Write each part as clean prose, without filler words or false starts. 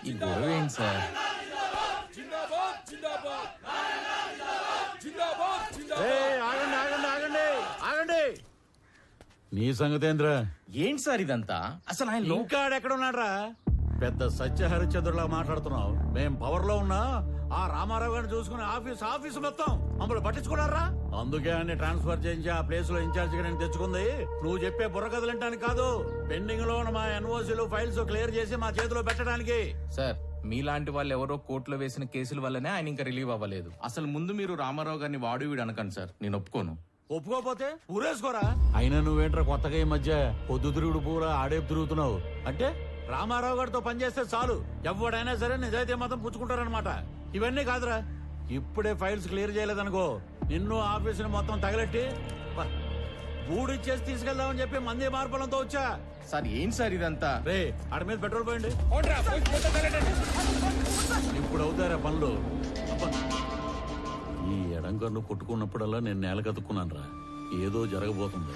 ఈ గొడవ ఏంటి సార్? ఆగండి ఆగండి ఆగండి ఆగండి. నీ సంగతేంద్ర? ఏంటి సార్ ఇదంతా? అసలు ఆయన ఇంకా ఎక్కడ ఉన్నాడ్రా? పెద్ద సత్య హరిశ్చంద్రులా మాట్లాడుతున్నావు. మేం పవర్ లో ఉన్నా ఆ రామారావు గారిని చూసుకుని ఆఫీసు మొత్తం మమ్మల్ని పట్టించుకున్నారా? అందుకే అన్ని ట్రాన్స్ఫర్ చేయించి ఆ ప్లేస్ లో ఇన్ఛార్జ్ గా నేను తెచ్చుకుంది. నువ్వు చెప్పే బుర్ర కదలంటానికి కాదు, పెండింగ్ లో ఉన్న మా ఎన్ఓసీలు ఫైల్స్ క్లియర్ చేసి మా చేతిలో పెట్టడానికి. సార్, మీలాంటి వాళ్ళు ఎవరో కోర్టులో వేసిన కేసుల వల్లనే ఆయన ఇంకా రిలీవ్ అవ్వలేదు. అసలు ముందు మీరు రామారావు గారిని వాడు వీడు అనకండి సార్, నేను ఒప్పుకోను. ఒప్పుకోపోతే ఊరేసుకోరా. అయినా నువ్వేంట్రా కొత్తగా ఈ మధ్య పొద్దు తిరుగుడు పూరా ఆడేపు తిరుగుతున్నావు? అంటే రామారావు గారితో పనిచేస్తే చాలు ఎవడైనా సరే నిజాయితీ మాత్రం పుచ్చుకుంటారనమాట. ఇవన్నీ కాదురా, ఇప్పుడే ఫైల్స్ క్లియర్ చేయలేదనుకో నిన్ను ఆఫీసుని మొత్తం తగలెట్టి బూడిచ్చేసి తీసుకెళ్దామని చెప్పి మంది మార్పులంతో వచ్చా. సార్ ఏంటి సార్ ఇదంతా? రే ఆడ మీద పెట్రోల్ పోయండి. ఇప్పుడు అవుతారా పనులు? ఈ ఎడంకన్ను కొట్టుకున్నప్పుడల్లా నేను నేల కతుక్కున్నాను రా, ఏదో జరగబోతుంది.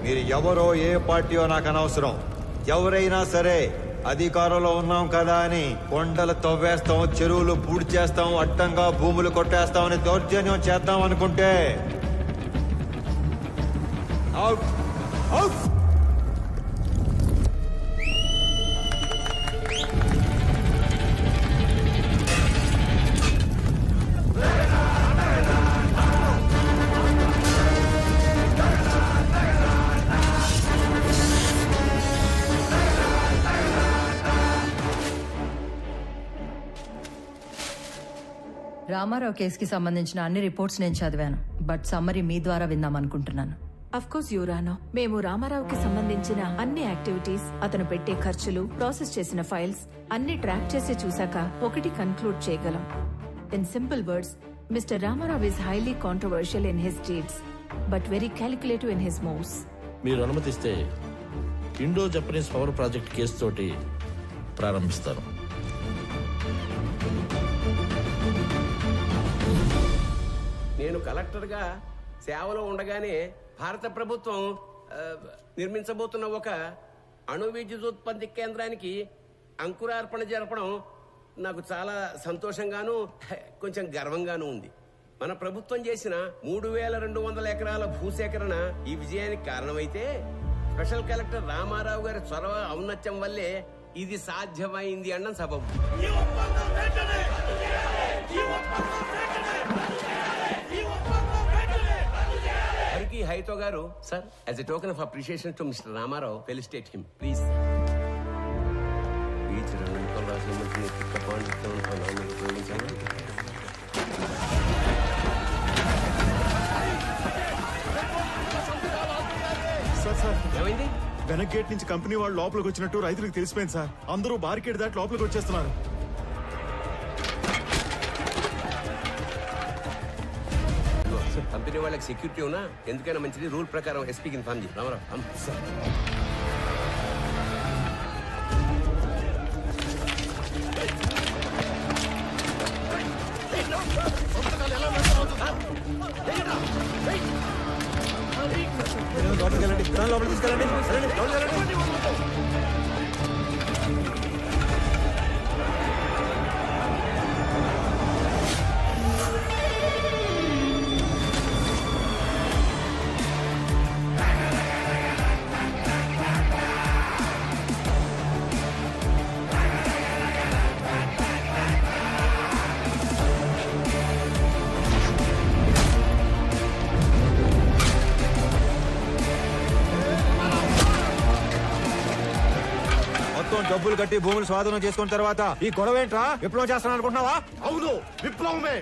మీరు ఎవరో ఏ పార్టీయో నాకు అనవసరం. ఎవరైనా సరే అధికారంలో ఉన్నాం కదా అని కొండలు తవ్వేస్తాం, చెరువులు పూడి చేస్తాం, అడ్డంగా భూములు కొట్టేస్తామని దౌర్జన్యం చేద్దాం అనుకుంటే అవుట్ అవుట్. రామారావు కేసుకి సంబంధించిన అన్ని రిపోర్ట్స్ నేను చదివాను, బట్ సమ్మరీ మీ ద్వారా విందాం అనుకుంటున్నాను. అఫ్కోర్స్ యువరానో, మేము రామారావుకి సంబంధించిన అన్ని యాక్టివిటీస్, అతను పెట్టే ఖర్చులు, ప్రాసెస్ చేసిన ఫైల్స్ అన్ని ట్రాక్ చేసి చూశాక ఒకటి కన్క్లూడ్ చేయగలం. In simple words, mister Ramarao is highly controversial in his deeds but very calculative in his moves. మీరు అనుమతిస్తే Indo Japanese power project case తోటి ప్రారంభిస్తాను. నేను కలెక్టర్గా సేవలో ఉండగానే భారత ప్రభుత్వం నిర్మించబోతున్న ఒక అణు విద్యుదుత్పత్తి కేంద్రానికి అంకురార్పణ జరపడం నాకు చాలా సంతోషంగాను కొంచెం గర్వంగాను ఉంది. మన ప్రభుత్వం చేసిన 3200 ఎకరాల భూసేకరణ ఈ విజయానికి కారణమైతే స్పెషల్ కలెక్టర్ రామారావు గారి చొరవ ఔన్నత్యం వల్లే ఇది సాధ్యమైంది అన్న సబబు. హరికి హైతో గారు sir, as a token of appreciation to mister Ramarao, felicitate him please. ఏమైంది? వెనక్ గేట్ నుంచి కంపెనీ వాళ్ళు లోపలికి వచ్చినట్టు రైతులకు తెలిసిపోయింది సార్. అందరూ బార్కెట్ దాటి లోపలికి వచ్చేస్తున్నారు. కంపెనీ వాళ్ళకి సెక్యూరిటీ ఉన్నా ఎందుకైనా మంచిది, రూల్ ప్రకారం ఎస్పీకి ఇన్ఫార్మ్ చేయి. రామారావు ప్రభుత్వం డబ్బులు కట్టి భూములు స్వాధీనం చేసుకున్న తర్వాత ఈ గొడవ ఏంట్రా? విప్లవం చేస్తాను అనుకుంటున్నావా? అవును, విప్లవమే.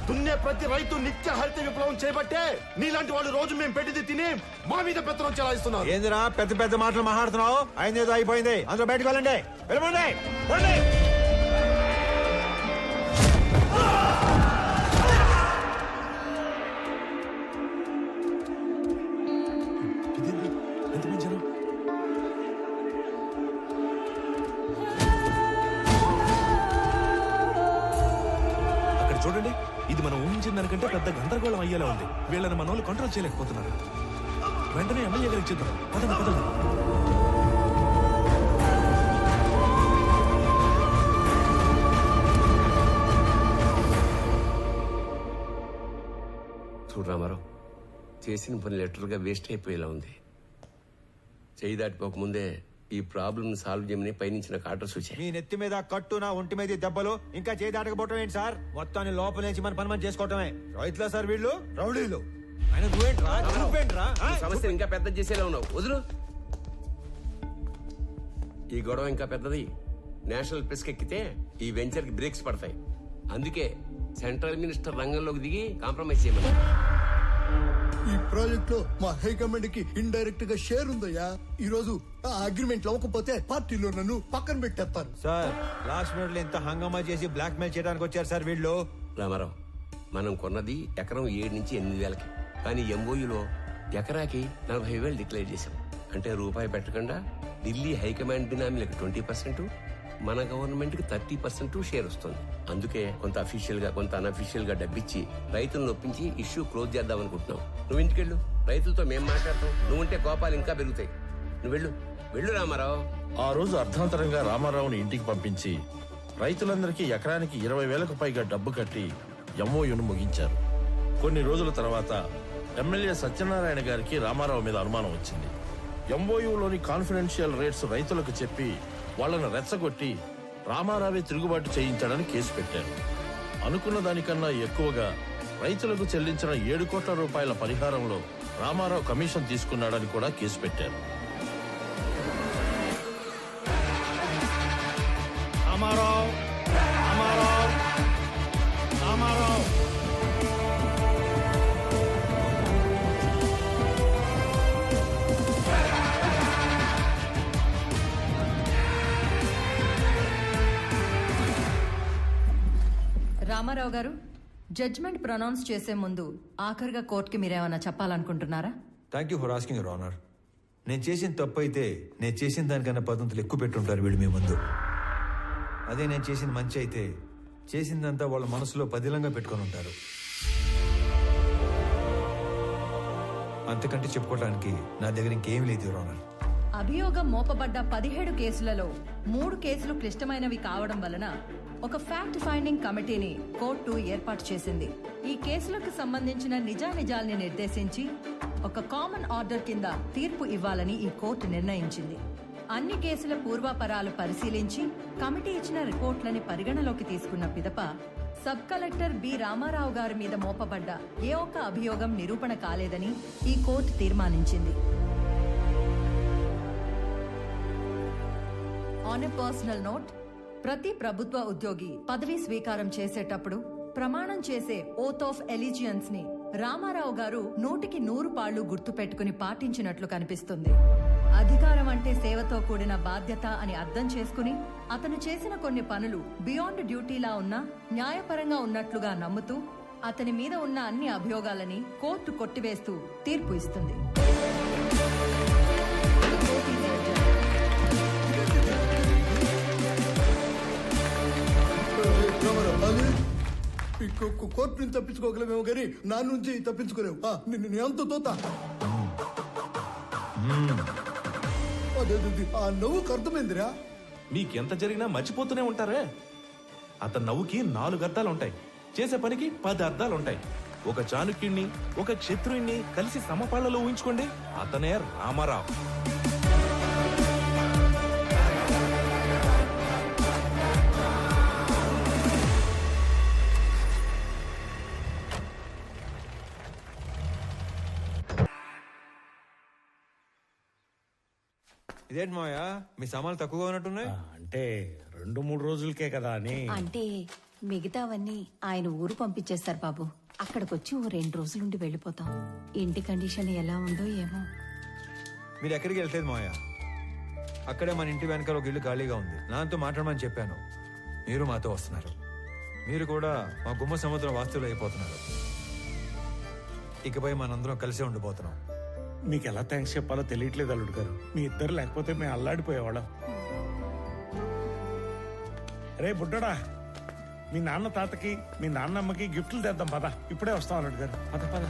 దున్నే ప్రతి రైతు నిత్య హరిత విప్లవం చేపట్టే నీలాంటి వాళ్ళు రోజు మేము పెట్టింది తిని మా మీద పెత్తనం చెలాయిస్తున్నారు. ఏందిరా పెద్ద పెద్ద మాటలు మాట్లాడుతున్నావు? అయిందేదో అయిపోయింది, అందరూ బయటకు వెళ్ళండి. వెళ్ళండి. అక్కడ చూడండి, ఇది మనం ఊహించిన దానికంటే పెద్ద గందరగోళం అయ్యేలా ఉంది. వీళ్ళని మన వాళ్ళు కంట్రోల్ చేయలేకపోతున్నారు. వెంటనే ఎమ్మెల్యే గారికి ఇచ్చేద్దాం. పదండి పదండి. చూడు రామారావు, చేసిన పని లెటర్గా వేస్ట్ అయిపోయేలా ఉంది. చేయి దాటిపోకముందే ఈ ప్రాబ్లమ్ సాల్వ్ చేయమని పైనుంచి నాకు ఆర్డర్స్ వచ్చాయి. మీ నెత్తి మీద కట్టు, నా ఒంటి మీద దెబ్బలు, ఇంకా చేయి దాటకపోవటం ఏంటి సార్? మొత్తాన్ని లోపల నుంచి మన పని మనం చేసుకోవటమే. రైతులా సార్ వీళ్ళు? రౌడీలు. ఆయన నువ్వేంట్రా? ఈ సమస్యను ఇంకా పెద్ద చేసేలా ఉన్నావు. వదులు. ఈ గొడవ ఇంకా పెద్దది. నేషనల్ ప్రెస్ ఎక్కితే ఈ వెంచర్ కి బ్రేక్స్ పడతాయి. అందుకే సెంట్రల్ మినిస్టర్ రంగంలోకి దిగి కాంప్రమైజ్ చేయమని. ఈ ప్రాజెక్ట్ లో మా హైకమాండ్ కి ఇండైరెక్ట్ గా షేర్ ఉందయ్యా. ఈ రోజు ఆ అగ్రిమెంట్ అవ్వకపోతే పార్టీలో నన్ను పక్కన పెట్టేస్తారు. సార్ లాస్ట్ మినిట్ లో ఇంత హంగామా చేసి బ్లాక్ మెయిల్ చేయడానికి వచ్చారు సార్ వీళ్ళు. రామారావు, మనం కొన్నది ఎకరం 7 నుంచి 8 వేలకి. కానీ ఎంఓయూలో ఎకరాకి 40,000 డిక్లేర్ చేశాం. అంటే రూపాయి పెట్టకుండా ఢిల్లీ హైకమాండ్ బినామీలకు 20%, మన గవర్నమెంట్ కి 30% షేర్ వస్తుంది. అందుకే కొంత అఫీషియల్ గా కొంత అన్అఫీషియల్ గా డబ్బిచ్చి రైతులను ఒప్పించి ఇష్యూ క్లోజ్ చేద్దాం అనుకుంటున్నాం. నువ్వు ఇంటికెళ్ళు, రైతులతో మేం మాట్లాడతాం. నువ్వుంటే కోపాలు ఇంకా పెరుగుతాయి. నువ్వు వెళ్ళు రామారావు. ఆ రోజు అర్ధాంతరంగా రామారావుని ఇంటికి పంపించి రైతులందరికీ ఎకరానికి 20,000కు పైగా డబ్బు కట్టి ఎంఓయూను ముగించారు. కొన్ని రోజుల తర్వాత ఎమ్మెల్యే సత్యనారాయణ గారికి రామారావు మీద అనుమానం వచ్చింది. ఎంఓయూలోని కాన్ఫిడెన్షియల్ రేట్స్ రైతులకు చెప్పి వాళ్లను రెచ్చగొట్టి రామారావే తిరుగుబాటు చేయించాడని కేసు పెట్టారు. అనుకున్న దానికన్నా ఎక్కువగా రైతులకు చెల్లించిన 7 కోట్ల రూపాయల పరిహారంలో రామారావు కమిషన్ తీసుకున్నాడని కూడా కేసు పెట్టారు. రామారావు గారు, జడ్జ్మెంట్ ప్రొనౌన్స్ చేసే ముందు ఆఖరిగా కోర్టుకి మీరేమన్నా చెప్పాలనుకుంటున్నారా? Thank you for asking your honour. నేను చేసిన తప్పు అయితే నేను చేసిన దానికన్నా 10 ఎక్కువ పెట్టుంటారు వీళ్ళు మీ ముందు. అదే నేను చేసిన మంచి అయితే చేసిందంతా వాళ్ళ మనసులో పదిలంగా పెట్టుకొని ఉంటారు. అంతకంటే చెప్పుకోవడానికి నా దగ్గర ఇంకేం లేదు యువర్ ఆనర్. అభియోగం మోపబడ్డ 17 కేసులలో 3 కేసులు క్లిష్టమైనవి కావడం వలన ఒక ఫ్యాక్ట్ ఫైండింగ్ కమిటీని కోర్టు ఏర్పాటు చేసింది. ఈ కేసులకు సంబంధించిన నిజానిజాల్ని నిర్దేశించి ఒక కామన్ ఆర్డర్ కింద తీర్పు ఇవ్వాలని ఈ కోర్టు నిర్ణయించింది. అన్ని కేసుల పూర్వాపరాలు పరిశీలించి కమిటీ ఇచ్చిన రిపోర్ట్లని పరిగణలోకి తీసుకున్న పిదప సబ్ కలెక్టర్ బి రామారావు గారి మీద మోపబడ్డ ఏ ఒక్క అభియోగం నిరూపణ కాలేదని ఈ కోర్టు తీర్మానించింది. ఆన్ ఎ పర్సనల్ నోట్, ప్రతి ప్రభుత్వ ఉద్యోగి పదవీ స్వీకారం చేసేటప్పుడు ప్రమాణం చేసే ఓత్ ఆఫ్ ఎలిజియన్స్ ని రామారావు గారు 100కి 100 పాళ్లు గుర్తు పెట్టుకుని పాటించినట్లు కనిపిస్తుంది. అధికారం అంటే సేవతో కూడిన బాధ్యత అని అర్థం చేసుకుని అతను చేసిన కొన్ని పనులు బియాండ్ డ్యూటీలా ఉన్నా న్యాయపరంగా ఉన్నట్లుగా నమ్ముతూ అతని మీద ఉన్న అన్ని అభియోగాలని కోర్టు కొట్టివేస్తూ తీర్పు ఇస్తుంది. కోర్టుని తప్పించుకోగలమేమో కానీ నా నుంచి తప్పించుకోలేవు. నేను ఎంత తోత ఆ నవ్వుకు అర్థమైందిరా. మీకెంత జరిగినా మర్చిపోతూనే ఉంటారే. అతని నవ్వుకి 4 అర్థాలుంటాయి, చేసే పనికి 10 అర్థాలుంటాయి. ఒక చాణుక్యుణ్ణి ఒక క్షత్రుణ్ణి కలిసి సమపాళ్లలో ఊహించుకోండి, అతనే రామారావు. ఇదేంటి మావయ్య మీ సామాన్లు తక్కువగా ఉన్నట్టున్నాయి. అంటే 2-3 రోజులకే కదా అని. అంటే మిగతావన్నీ ఆయన ఊరు పంపించేస్తారు బాబు. అక్కడికొచ్చి ఓ 2 రోజులుండి వెళ్ళిపోతాం. ఇంటి కండిషన్ ఎలా ఉందో ఏమో. మీరు ఎక్కడికి వెళ్తేది మావయ్య, అక్కడే మన ఇంటి వెనకాల ఒక ఇల్లు ఖాళీగా ఉంది. నాతో మాట్లాడమని చెప్పాను. మీరు మాతో వస్తున్నారు. మీరు కూడా మా గుమ్మ సముద్రం వాస్తువులు అయిపోతున్నారు. ఇకపై మనందరం కలిసే ఉండిపోతున్నాం. మీకు ఎలా థ్యాంక్స్ చెప్పాలో తెలియట్లేదు అల్లుడు గారు. మీ ఇద్దరు లేకపోతే మేము అల్లాడిపోయేవాళ్ళం. రే బుడ్డడా, మీ నాన్న తాతకి మీ నాన్నమ్మకి గిఫ్ట్లు తెద్దాం పద. ఇప్పుడే వస్తాం అల్లుడు గారు. పద పద.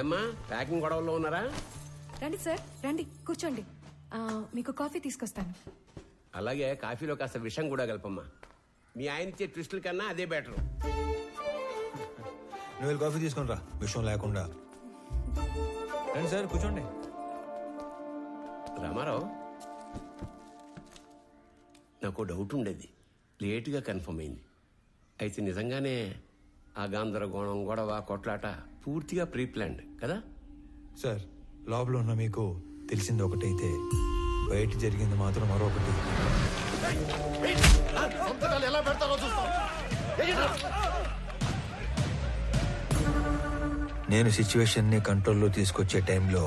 ఏమ్మా ప్యాకింగ్ గొడవల్లో ఉన్నారా? రండి సార్, రండి కూర్చోండి. మీకు కాఫీ తీసుకొస్తాను. అలాగే కాఫీలో కాస్త విషం కూడా కలపమ్మా. మీ ఆయన ఇచ్చే ట్విస్టుల కన్నా అదే బెటర్. నువ్వు వెళ్ళి కాఫీ తీసుకుని రా, విషయం లేకుండా. రండి సార్, కూర్చోండి. రామారావు, నాకు డౌట్ ఉండేది, లేటుగా కన్ఫర్మ్ అయింది. అయితే నిజంగానే ఆ గందరగోళం, గొడవ, కొట్లాట పూర్తిగా ప్రీ ప్లాన్డ్ కదా? సార్, లోపల ఉన్న మీకు తెలిసింది ఒకటైతే బయట జరిగింది మాత్రం మరొకటి. నేను సిచ్యువేషన్ ని కంట్రోల్లో తీసుకొచ్చే టైంలో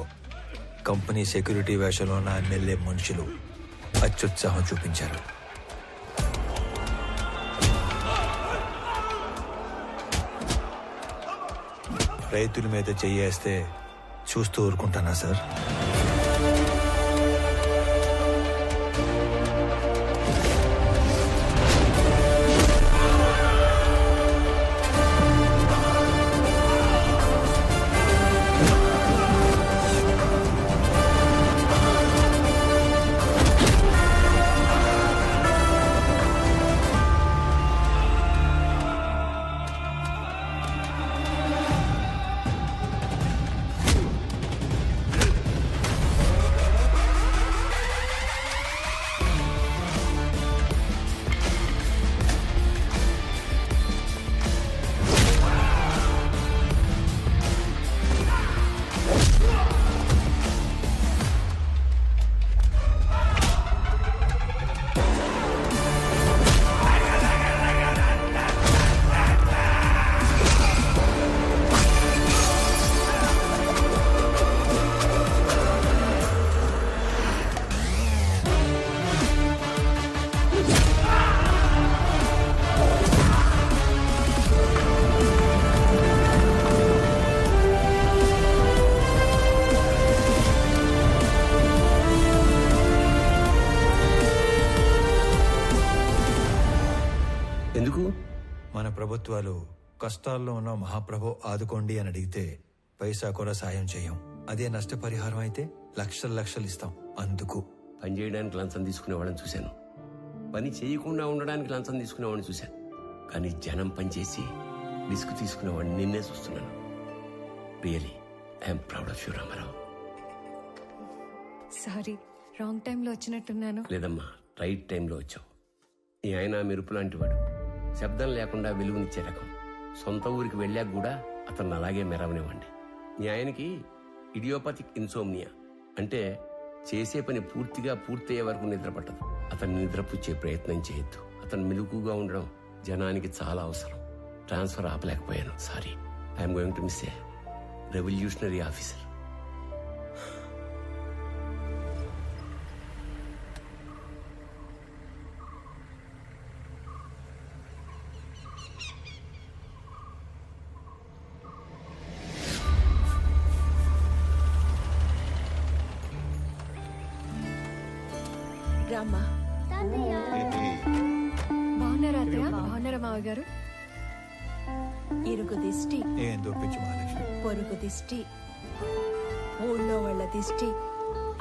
కంపెనీ సెక్యూరిటీ వేషంలో ఉన్న ఎమ్మెల్యే మనుషులు అత్యుత్సాహం చూపించారు. రైతుల మీద చెయ్యేస్తే చూస్తూ ఊరుకుంటానా సార్? ఎందుకు? మన ప్రభుత్వాలు కష్టాల్లో ఉన్న మహాప్రభు ఆదుకోండి అని అడిగితే పైసా కూడా సాయం చేయం. అదే నష్టపరిహారం అయితే లక్షలు లక్షలు ఇస్తాం. అందుకు పని చేయడానికి లంచం తీసుకునేవాళ్ళని చూశాను, పని చేయకుండా ఉండడానికి లంచం తీసుకునేవాడిని చూశాను. కానీ జనం పనిచేసి రిస్క్ తీసుకునేవాడిని నిన్నే చూస్తున్నాను. Really I'm proud of you Ramarao. Sorry, wrong టైంలో వచ్చినట్టున్నాను. లేదమ్మా, రైట్ టైంలో వచ్చావు. ఈ ఆయన మెరుపు లాంటి వాడు, శబ్దం లేకుండా వెలుగునిచ్చే రకం. సొంత ఊరికి వెళ్ళాక కూడా అతను అలాగే మెరవనివ్వండి. మీ ఆయనకి ఇడియోపతిక్ ఇన్సోమ్నియా, అంటే చేసే పని పూర్తిగా పూర్తయ్యే వరకు నిద్ర పట్టదు. అతన్ని నిద్రపుచ్చే ప్రయత్నం చేయొద్దు. అతను మెలుగుగా ఉండడం జనానికి చాలా అవసరం. ట్రాన్స్ఫర్ ఆపలేకపోయాను, sorry. I'm going to miss a revolutionary officer. రామ్మా. బాగున్నారా అత్తయ్య? బాగున్నారా మావయ్య గారు? ఇరుగు దిష్టి, ఏం దొప్పించు మహాలక్ష్మి. పొరుగు దిష్టి, ఊళ్ళో వాళ్ళ దిష్టి,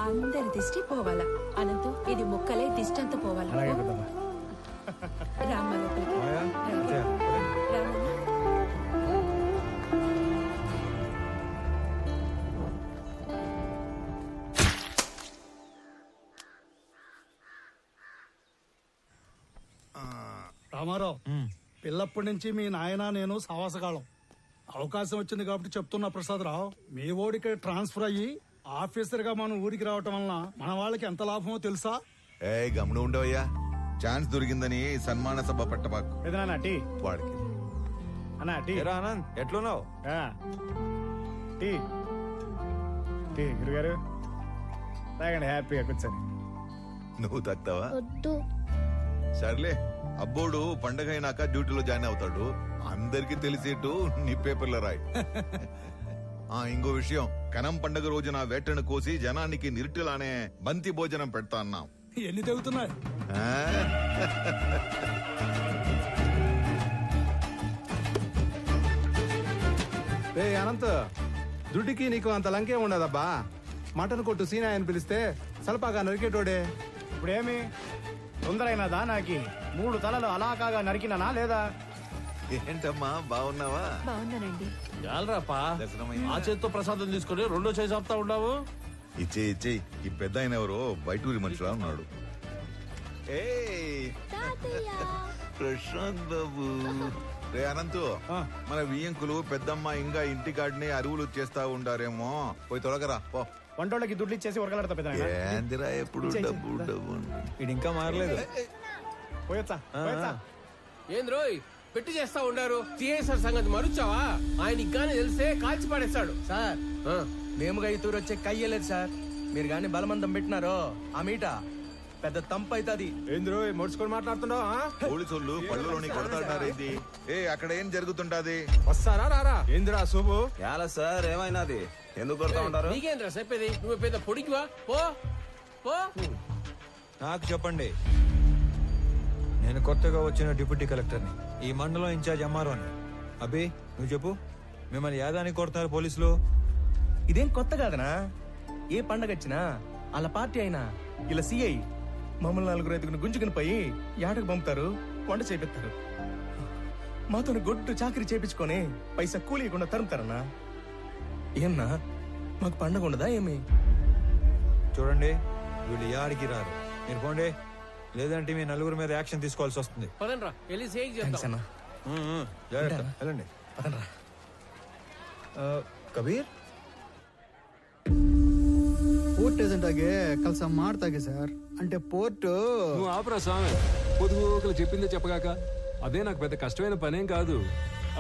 అందరి దిష్టి పోవాలా. అనంతం ఇది ముక్కలే దిష్టి అంతా పోవాలా. రామ్మ లోపలికి. రామన్న. రామారావు, పిల్లప్పటి నుంచి మీ నాయన నేను సావాసగాళం. అవకాశం వచ్చింది కాబట్టి చెప్తున్నా ప్రసాదరావు, మీ ఓడికి ట్రాన్స్ఫర్ అయ్యి ఆఫీసర్ గా మనం ఊరికి రావటం వలన మన వాళ్ళకి ఎంత లాభమో తెలుసా? ఏ గమనం ఉండవయ్యా, ఛాన్స్ దొరికిందని సన్మాన సభ పెట్టబాకు. ఏదైనా టీ వాడికి అన్నా టీ. ఆనంద్ ఎట్లున్నావు? టీ టీ గురుగారు తాగండి, హ్యాపీగా కూర్చొని. నువ్వు తాగుతావా? సర్లే, అబ్బోడు పండగ అయినాక డ్యూటీలో జాయిన్ అవుతాడు. అందరికి తెలిసేట్టు నీ పేపర్లో రాయి. ఇంకో విషయం, కనం పండగ రోజున వేటను కోసి జనానికి నిరుటిలానే బంతి భోజనం పెడతా అన్నాం. ఎన్ని తెగుతున్నాయి? అనంత్, దుడ్డికి నీకు అంత లంకే ఉండదబ్బా. మటన్ కొట్టు సీనా అని పిలిస్తే సలపాగా నరికేటోడే. ఇప్పుడేమి తొందరైనదా? నాకి 3 తలలు అలాకాగా నరికినానా లేదా? ఏంటమ్మా బాగున్నావా? బాగున్నానండి. చాలరాపా, ఆ చేతితో ప్రసాదం తీసుకుని రెండో చేసి ఆపుతా ఉన్నావు. ఇచ్చే ఈ పెద్ద ఆయన ఎవరో బయటూరి మనిషిలా ఉన్నాడు. ప్రశాంత్ బాబు. రే అనంతు, మన వియ్యంకులు పెద్దమ్మ ఇంకా ఇంటికాడిని అరువులు చేస్తా ఉండారేమో, పోయి తొలగరా పో. వంటోళ్ళకి దుడ్లు ఇచ్చేసి ఉరకలాడతా పెద్ద. ఏందిరా ఎప్పుడు డబ్బు డబ్బు. ఇది ఇంకా మారలేదు. పోయొచ్చా? ఏంది రోయ్ పెట్టి చేస్తా ఉండారు? సిఐసార్ సంగతి మరుచావా? ఆయన ఇగ్గానే తెలిసే కాల్చి పడేస్తాడు. సార్, మేముగా ఈ తూరు వచ్చే కయ్యలేదు సార్. మీరు గాని బలమందం పెట్టినారో ఆ మీట పెద్ద తంపు అవుతుంది. ఏంద్రో మొడుచుకొని మాట్లాడుతున్నావు? పోలీసులు పళ్ళులోని కొడతాడారేంటి? అక్కడ ఏం జరుగుతుంటాది? వస్తారా రారా? ఏందిరా శుభు? ఎలా సార్, ఏమైనాది? ఎందుకు కొడతా ఉంటారు? నీకేంద్రా చెప్పేది? నువ్వు పెద్ద పొడికివా? పో పో. నాకు చెప్పండి, నేను కొత్తగా వచ్చిన డిప్యూటీ కలెక్టర్ని, ఈ మండలం ఇన్ఛార్జ్ ఎంఆర్ఓని. అభి, నువ్వు చెప్పు, మిమ్మల్ని యాదానికి కొడుతున్నారు పోలీసులు? ఇదేం కొత్త కాదనా? ఏ పండగ వచ్చినా వాళ్ళ పార్టీ అయినా ఇలా సిఐ మమ్మల్ని 4 ఐదుగురు గుంజుకుని పోయి యాటకు పంపుతారు, వంట చేపిస్తారు. మాతో గొడ్డు చాకరీ చేపించుకొని పైసా కూలీయకుండా తరుముతారన్నా. ఏమన్నా మాకు పండగ ఉండదా ఏమి? చూడండి, వీళ్ళు యాడికి రారు. మీరు పోండి, లేదంటే మీ 4 మీద యాక్షన్ తీసుకోవాల్సి వస్తుంది. పదండ్రా వెళ్ళి సేక్ చేద్దాం. జాగ్రత్త, వెళ్ళండి. కబీర్, ಪೋರ್ಟ್ ಏಜೆಂಟ್ ಆಗಿ ಕೆಲಸ ಮಾಡ್ತಾಗೆ ಸರ್. అంటే పోర్ట్ నువ్వు ఆపరా స్వామి, పొదుగుకలు చెప్పిందే చెప్పగాక. అదే నాకు పెద్ద కష్టమైన పనేం కాదు.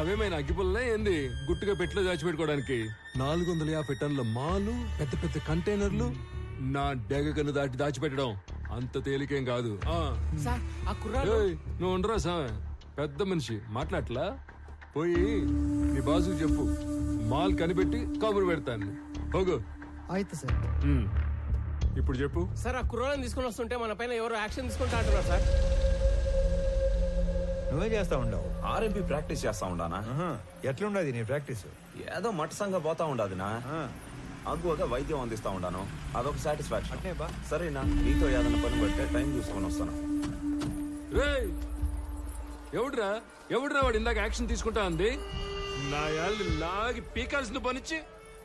అవేమైనా అగ్గిపుల్లే ఏంది గుట్టుగా పెట్టిలో దాచిపెట్టుకోవడానికి? 450 టన్నుల మాలు, పెద్ద పెద్ద కంటైనర్లు నా డెగకను దాచిపెట్టడం అంత తేలికేం కాదు. నువ్వు ఉండరా స్వామి, పెద్ద మనిషి మాట్లాడలా. పోయి నీ బాసుకు చెప్పు, మాల్ కనిపెట్టి కబురు పెడతాను. పోగు. ಆಯ್ತು ಸರ್. ఇప్పుడు చెప్పు సార్. ఆ కుర్రాళ్ళని తీసుకుని వస్తుంటే మన పైన ఎవరు యాక్షన్ తీసుకుంటా అంటున్నారు సార్. నువ్వే చేస్తా ఉండవు? ఆర్ఎంపీ ప్రాక్టీస్ చేస్తా ఉండానా? ఎట్లుండదు నీ ప్రాక్టీస్? ఏదో మట్టసంగా పోతా ఉండదునా, అగ్గువగా వైద్యం అందిస్తా ఉండాను. అదొక సాటిస్ఫాక్షన్. సరేనా, నీతో ఏదైనా పని పడితే టైం చూసుకొని వస్తాను. ఎవడురా వాడు ఇందాక యాక్షన్ తీసుకుంటా అంది? నా యాళ్ళు లాగి పీకాల్సిన పనిచ్చి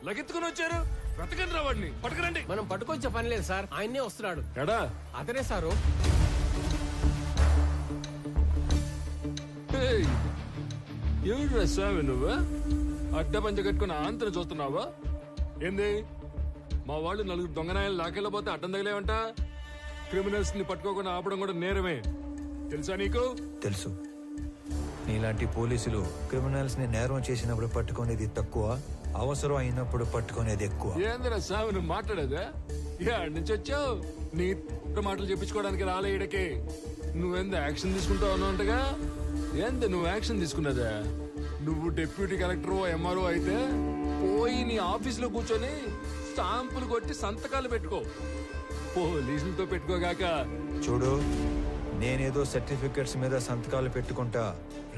లగెత్తుకుని వచ్చారు. వెతకండి రా వాడిని, పట్టుకురండి. మనం పట్టుకొచ్చే పని లేదు సార్, ఆయన్నే వస్తున్నాడు. ఎడా అతనే సారు. ఎవడురా స్వామి నువ్వు? అడ్డ పంచ కట్టుకుని ఆంతను చూస్తున్నావా ఏంది? మా వాళ్ళు 4 దొంగనాయాలు లాకెళ్ళబోతే అడ్డం తగిలేవంట. క్రిమినల్స్ ని పట్టుకోకుండా ఆపడం కూడా నేరమే, తెలుసా నీకు? తెలుసు. నీలాంటి పోలీసులు క్రిమినల్స్ ని నేరం చేసినప్పుడు పట్టుకునేది తక్కువ, అవసరం అయినప్పుడు పట్టుకునేది ఎక్కువ. ఏందిరా స్వామి నువ్వు మాట్లాడేదా? ఏడు నుంచి వచ్చావు? నీ మాటలు చెప్పించుకోవడానికి రాలే ఈడకి. నువ్వెంత యాక్షన్ తీసుకుంటావు అన్నట్టుగా. ఏంది నువ్వు యాక్షన్ తీసుకున్నదా? నువ్వు డిప్యూటీ కలెక్టర్ ఎంఆర్ఓ అయితే పోయి నీ ఆఫీసులో కూర్చొని స్టాంపులు కొట్టి సంతకాలు పెట్టుకో, పోలీసులతో పెట్టుకోగాక. చూడు, నేనేదో సర్టిఫికెట్స్ మీద సంతకాలు పెట్టుకుంటా,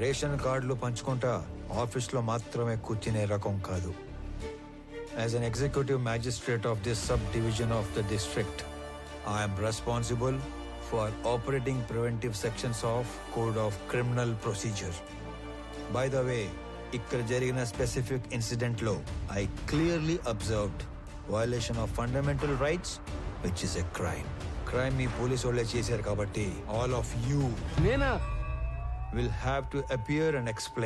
రేషన్ కార్డులు పంచుకుంటా ఆఫీస్ లో మాత్రమే కూర్చునే రకం కాదు. As an executive magistrate of this sub division of the district, I'm responsible for operating preventive sections of code of criminal procedure. By the way, ఇక్కడ జరిగిన స్పెసిఫిక్ ఇన్సిడెంట్ లో I clearly observed violation of fundamental rights, which is a crime. Crime me police వాళ్ళే చేశారు కాబట్టి all of you నేనా will have to appear and explain.